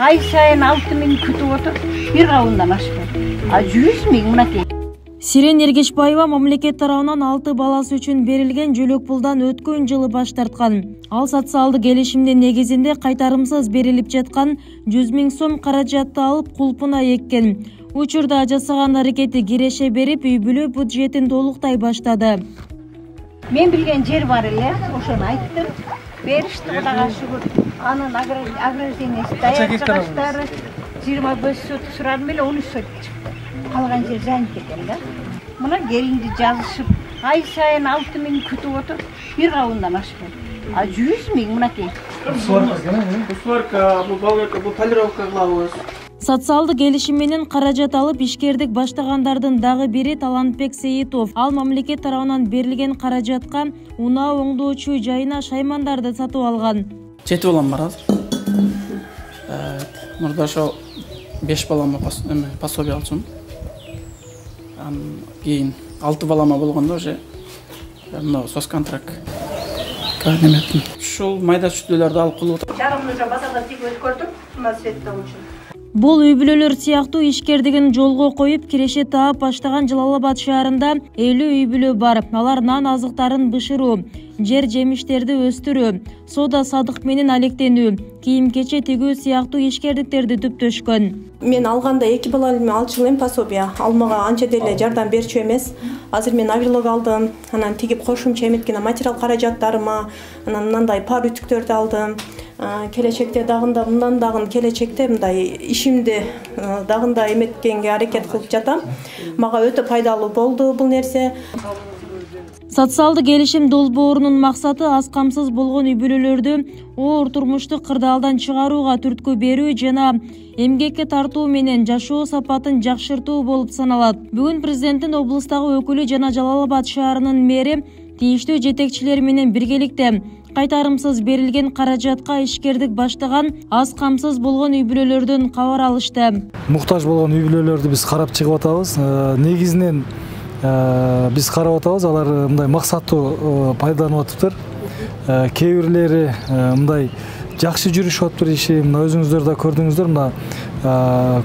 Ай сайын 6.000 күтіп отыр, bir қауындан ашпайды. 100.000 мынакей. Сирен Ергешбаева мамлекет тарабынан 6 баласы үчүн берилген жөлөк пулдан өткөн жылы баш тарткан. Ал социалдык келишимдин негизинде кайтарымсыз берилип жаткан 100.000 сом каражатты алып кулпуна эккен. Учурда жасаган аракети киреше берип, үй бүлө бюджетин толуктай баштады. Мен билген жер бар эле, ошону айттым. Беришти, Кудайга шүгүр. Анын огражденияси даяр жагаштары 25 сот сурадым эле, 13 сот чыкты. Калган жер жанып кеткен да. Мына келинди жазышып, ай сайын 6.000 күтүп отур, bir кабындан ашпайт. 100.000 мынакей. Сварка, бул балгарка, бул полировка кылабыз. Социалдык келишим менен каражат алып ишкердик баштагандардын дагы бири Талантбек Сейитов. Ал мамлекет тарабынан берилген каражатка унаа оңдоочу жайына шаймандарды сатып алган. 7 балам бар азыр. Мурда ошо 5 балама пособие алчумун. Кийин 6 балама болгондо уже мына соцконтракт неметтим. Ушул майда чүтөлөрдү алып кылып отур. Жарымын уже базарда тип өткөрдүк, мына светтен үчүн. Бул үй бүлөлөр сыяктуу ишкердигин жолго коюп, киреше таап баштаган Жалал-Абад шаарында 50 үй бүлө бар. Алар нан азыктарын бышыруу, жер жемиштерди өстүрүү, соода садык менен алектенүү, кийим-кече тигүү сыяктуу ишкердиктерди түптөшкөн. Мен алганда 2 бала алчу элем пособие. Алмага анча деле жардам берчү эмес. Азыр мен аврилог алдым, анан тигип кошумча эметкене материал каражаттарыма, анан мындай пар үтүктөрдү алдым. Келечекте дагында мындан дагы келечекте мындай ишимди дагында эметкенге аракет кылып жатам. Мага өтө пайдалуу болду бул нерсе. Социалдык келишим долбоорунун максаты аз камсыз болгон үй бүлөлөрдү оор турмуштук кырдаалдан чыгарууга түрткү берүү жана эмгекке тартуу менен жашоо сапатын жакшыртуу болуп саналат. Бүгүн президенттин облустагы өкүлү жана Жалал-Абад шаарынын мэри тийиштүү жетекчилер менен биргеликте кайтарымсыз берилген каражатка ишкердик баштаган аз камсыз болгон үй бүлөлөрдөн кабар алышты. Муктаж болгон үй бүлөлөрдү биз карап чыгып атабыз. Негизинен биз карап атабыз, алар мындай максаттуу пайдаланып атыптыр. Кээ бирлери мындай жакшы жүрүшүп атыптыр иши. Мына өзүңүздөр да көрдүңүздөр, мына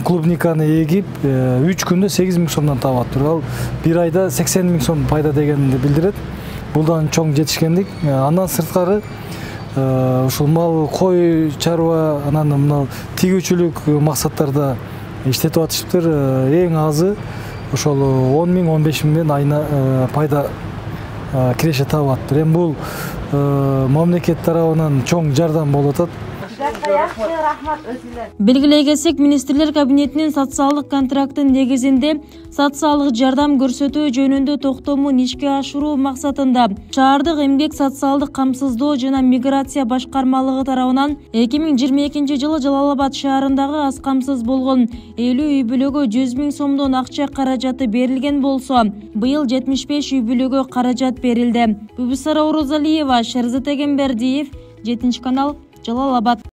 клубниканы эгип 3 күндө 8.000 сомдон таап атыптыр. Ал 1 айда 80.000 сом пайда дегенди билдирет. Булдан чоң жетишкендик. Андан сырткары ушул мал, кой чарба, анан мына тигүүчүлүк максаттарда иштетип атышыптыр. Эң азы ошол 10.000-15.000 менен айына пайда киреше таап атыптыр. Эми бул мамлекет тарабынан чоң жардам болуп атат. Белгилей кетсек, министрлер кабинетинин социалдык контракттын негизинде социалдык жардам көрсөтүү жөнүндө токтомун ишке ашыруу максатында шаардык эмгек социалдык камсыздоо жана миграция башкармалыгы тарабынан 2022 жылы Жалал-Абад шаарындагы аз камсыз болгон 50 үй бүлөгө 100.000 сомдон акча каражаты берилген болсо, быйыл 75 үй бүлөгө каражат берилди. Бүбүсара Орозалиева, Шерзат Эгембердиев, 7 канал, Жалал-Абад.